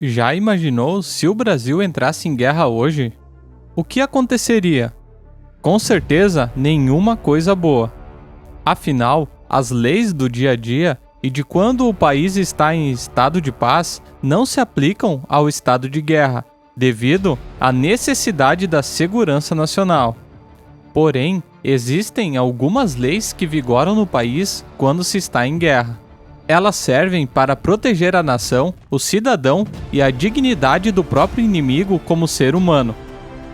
Já imaginou se o Brasil entrasse em guerra hoje? O que aconteceria? Com certeza, nenhuma coisa boa. Afinal, as leis do dia a dia e de quando o país está em estado de paz não se aplicam ao estado de guerra, devido à necessidade da segurança nacional. Porém, existem algumas leis que vigoram no país quando se está em guerra. Elas servem para proteger a nação, o cidadão e a dignidade do próprio inimigo como ser humano.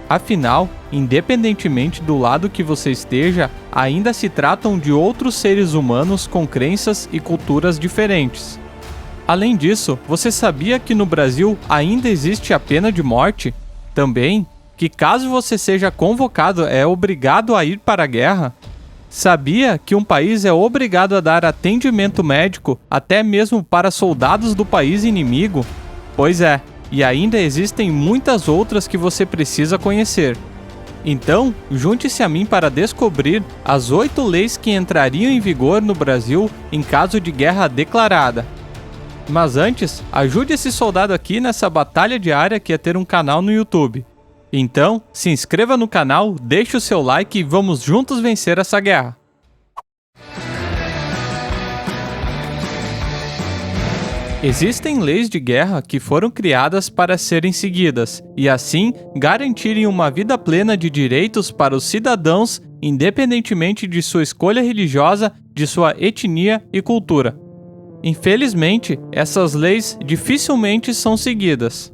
Afinal, independentemente do lado que você esteja, ainda se tratam de outros seres humanos com crenças e culturas diferentes. Além disso, você sabia que no Brasil ainda existe a pena de morte? Também, que caso você seja convocado é obrigado a ir para a guerra? Sabia que um país é obrigado a dar atendimento médico até mesmo para soldados do país inimigo? Pois é, e ainda existem muitas outras que você precisa conhecer. Então, junte-se a mim para descobrir as 8 leis que entrariam em vigor no Brasil em caso de guerra declarada. Mas antes, ajude esse soldado aqui nessa batalha diária que é ter um canal no YouTube. Então, se inscreva no canal, deixe o seu like e vamos juntos vencer essa guerra. Existem leis de guerra que foram criadas para serem seguidas e, assim, garantirem uma vida plena de direitos para os cidadãos, independentemente de sua escolha religiosa, de sua etnia e cultura. Infelizmente, essas leis dificilmente são seguidas.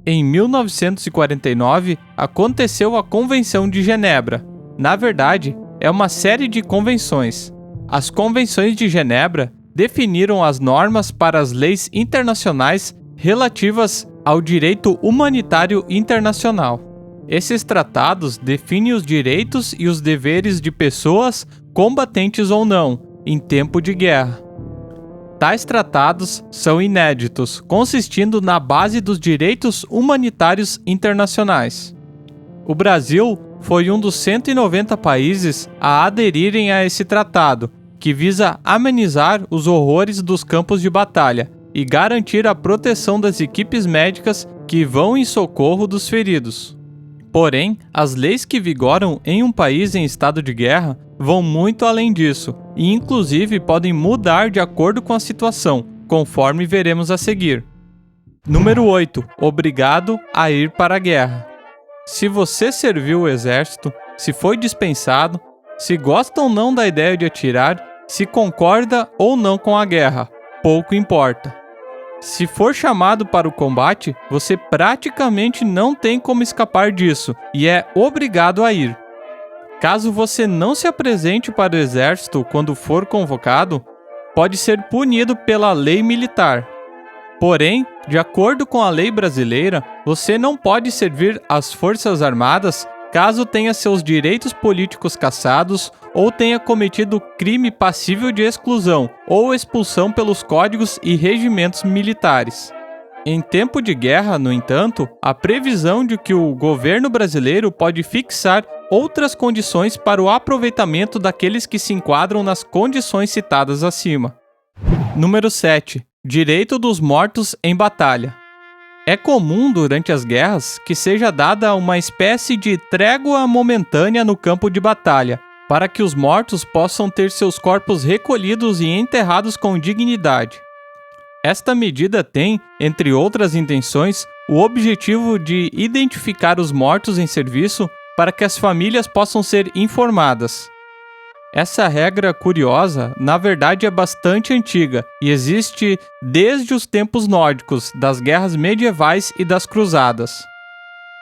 Em 1949, aconteceu a Convenção de Genebra. Na verdade, é uma série de convenções. As Convenções de Genebra definiram as normas para as leis internacionais relativas ao direito humanitário internacional. Esses tratados definem os direitos e os deveres de pessoas, combatentes ou não, em tempo de guerra. Tais tratados são inéditos, consistindo na base dos direitos humanitários internacionais. O Brasil foi um dos 190 países a aderirem a esse tratado, que visa amenizar os horrores dos campos de batalha e garantir a proteção das equipes médicas que vão em socorro dos feridos. Porém, as leis que vigoram em um país em estado de guerra vão muito além disso e, inclusive, podem mudar de acordo com a situação, conforme veremos a seguir. Número 8. Obrigado a ir para a guerra. Se você serviu o exército, se foi dispensado, se gosta ou não da ideia de atirar, se concorda ou não com a guerra, pouco importa. Se for chamado para o combate, você praticamente não tem como escapar disso e é obrigado a ir. Caso você não se apresente para o exército quando for convocado, pode ser punido pela lei militar. Porém, de acordo com a lei brasileira, você não pode servir às Forças Armadas caso tenha seus direitos políticos cassados ou tenha cometido crime passível de exclusão ou expulsão pelos códigos e regimentos militares. Em tempo de guerra, no entanto, há previsão de que o governo brasileiro pode fixar outras condições para o aproveitamento daqueles que se enquadram nas condições citadas acima. Número 7. Direito dos mortos em batalha. É comum durante as guerras que seja dada uma espécie de trégua momentânea no campo de batalha, para que os mortos possam ter seus corpos recolhidos e enterrados com dignidade. Esta medida tem, entre outras intenções, o objetivo de identificar os mortos em serviço para que as famílias possam ser informadas. Essa regra curiosa, na verdade, é bastante antiga e existe desde os tempos nórdicos, das guerras medievais e das cruzadas.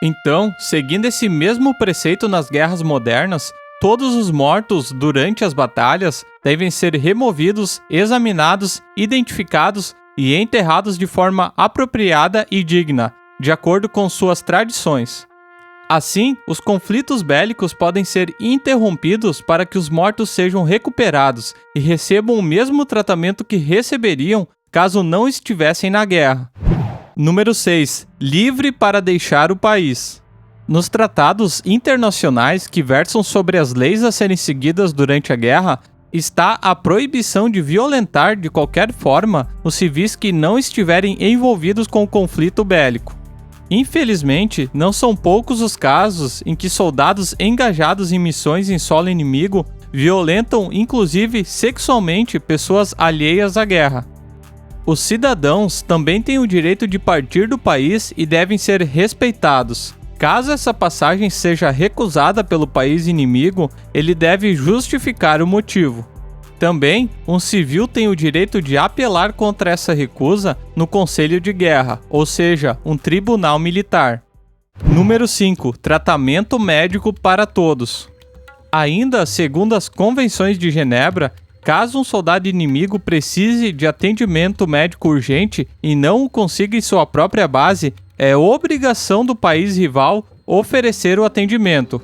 Então, seguindo esse mesmo preceito nas guerras modernas, todos os mortos durante as batalhas devem ser removidos, examinados, identificados e enterrados de forma apropriada e digna, de acordo com suas tradições. Assim, os conflitos bélicos podem ser interrompidos para que os mortos sejam recuperados e recebam o mesmo tratamento que receberiam caso não estivessem na guerra. Número 6. Livre para deixar o país. Nos tratados internacionais que versam sobre as leis a serem seguidas durante a guerra, está a proibição de violentar de qualquer forma os civis que não estiverem envolvidos com o conflito bélico. Infelizmente, não são poucos os casos em que soldados engajados em missões em solo inimigo violentam, inclusive sexualmente, pessoas alheias à guerra. Os cidadãos também têm o direito de partir do país e devem ser respeitados. Caso essa passagem seja recusada pelo país inimigo, ele deve justificar o motivo. Também, um civil tem o direito de apelar contra essa recusa no Conselho de Guerra, ou seja, um tribunal militar. Número 5. Tratamento médico para todos. Ainda segundo as Convenções de Genebra, caso um soldado inimigo precise de atendimento médico urgente e não o consiga em sua própria base, é obrigação do país rival oferecer o atendimento.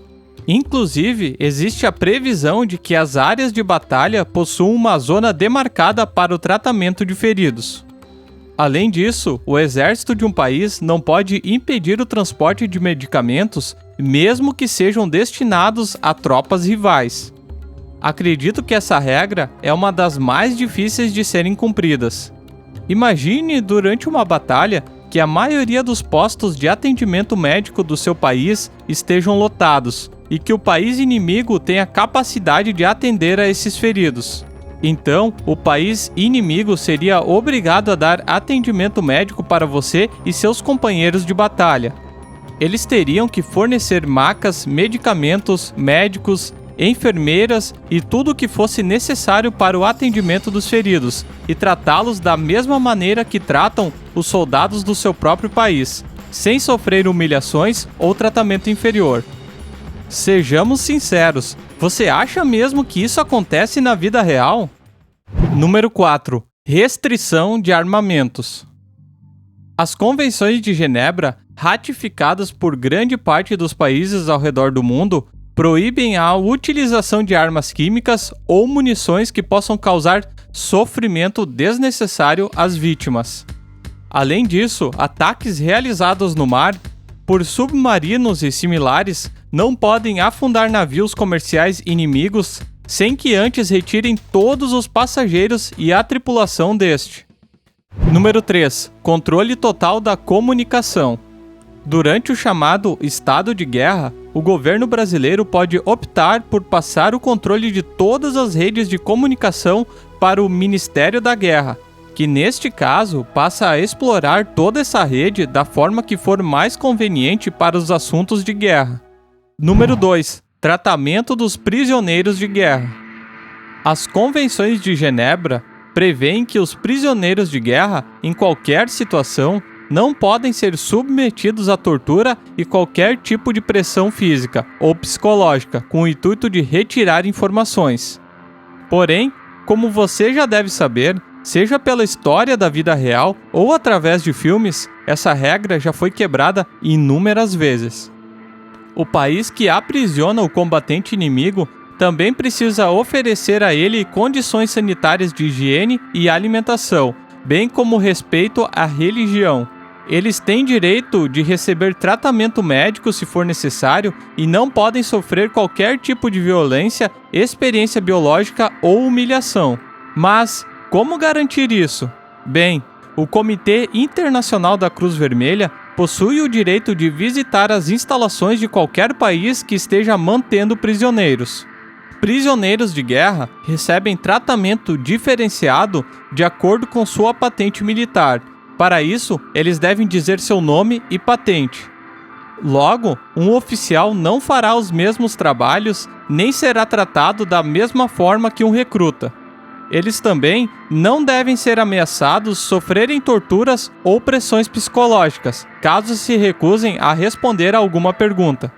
Inclusive, existe a previsão de que as áreas de batalha possuam uma zona demarcada para o tratamento de feridos. Além disso, o exército de um país não pode impedir o transporte de medicamentos, mesmo que sejam destinados a tropas rivais. Acredito que essa regra é uma das mais difíceis de serem cumpridas. Imagine durante uma batalha que a maioria dos postos de atendimento médico do seu país estejam lotados e que o país inimigo tenha capacidade de atender a esses feridos. Então, o país inimigo seria obrigado a dar atendimento médico para você e seus companheiros de batalha. Eles teriam que fornecer macas, medicamentos, médicos, enfermeiras e tudo o que fosse necessário para o atendimento dos feridos e tratá-los da mesma maneira que tratam os soldados do seu próprio país, sem sofrer humilhações ou tratamento inferior. Sejamos sinceros, você acha mesmo que isso acontece na vida real? Número 4. Restrição de armamentos. As Convenções de Genebra, ratificadas por grande parte dos países ao redor do mundo, proíbem a utilização de armas químicas ou munições que possam causar sofrimento desnecessário às vítimas. Além disso, ataques realizados no mar por submarinos e similares não podem afundar navios comerciais inimigos sem que antes retirem todos os passageiros e a tripulação deste. Número 3. Controle total da comunicação. Durante o chamado estado de guerra, o governo brasileiro pode optar por passar o controle de todas as redes de comunicação para o Ministério da Guerra, que neste caso passa a explorar toda essa rede da forma que for mais conveniente para os assuntos de guerra. Número 2. Tratamento dos prisioneiros de guerra. As Convenções de Genebra prevêem que os prisioneiros de guerra, em qualquer situação, não podem ser submetidos à tortura e qualquer tipo de pressão física ou psicológica com o intuito de retirar informações. Porém, como você já deve saber, seja pela história da vida real ou através de filmes, essa regra já foi quebrada inúmeras vezes. O país que aprisiona o combatente inimigo também precisa oferecer a ele condições sanitárias de higiene e alimentação, bem como respeito à religião. Eles têm direito de receber tratamento médico se for necessário e não podem sofrer qualquer tipo de violência, experiência biológica ou humilhação. Mas, como garantir isso? Bem, o Comitê Internacional da Cruz Vermelha possui o direito de visitar as instalações de qualquer país que esteja mantendo prisioneiros. Prisioneiros de guerra recebem tratamento diferenciado de acordo com sua patente militar. Para isso, eles devem dizer seu nome e patente. Logo, um oficial não fará os mesmos trabalhos, nem será tratado da mesma forma que um recruta. Eles também não devem ser ameaçados, sofrerem torturas ou pressões psicológicas, caso se recusem a responder a alguma pergunta.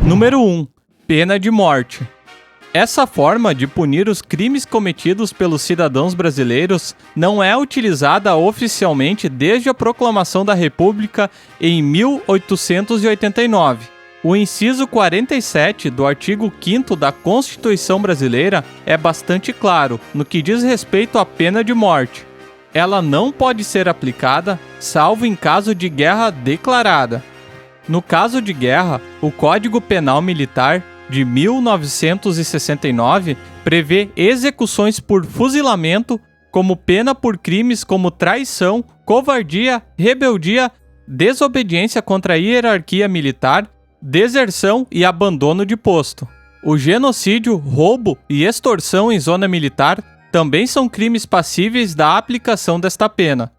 Número 1. Pena de morte. Essa forma de punir os crimes cometidos pelos cidadãos brasileiros não é utilizada oficialmente desde a proclamação da República em 1889. O inciso 47 do artigo 5º da Constituição Brasileira é bastante claro no que diz respeito à pena de morte. Ela não pode ser aplicada, salvo em caso de guerra declarada. No caso de guerra, o Código Penal Militar de 1969 prevê execuções por fuzilamento como pena por crimes como traição, covardia, rebeldia, desobediência contra a hierarquia militar, deserção e abandono de posto. O genocídio, roubo e extorsão em zona militar também são crimes passíveis da aplicação desta pena.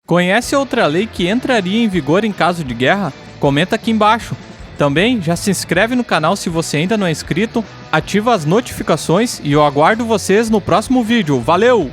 Conhece outra lei que entraria em vigor em caso de guerra? Comenta aqui embaixo. Também já se inscreve no canal se você ainda não é inscrito, ativa as notificações e eu aguardo vocês no próximo vídeo. Valeu!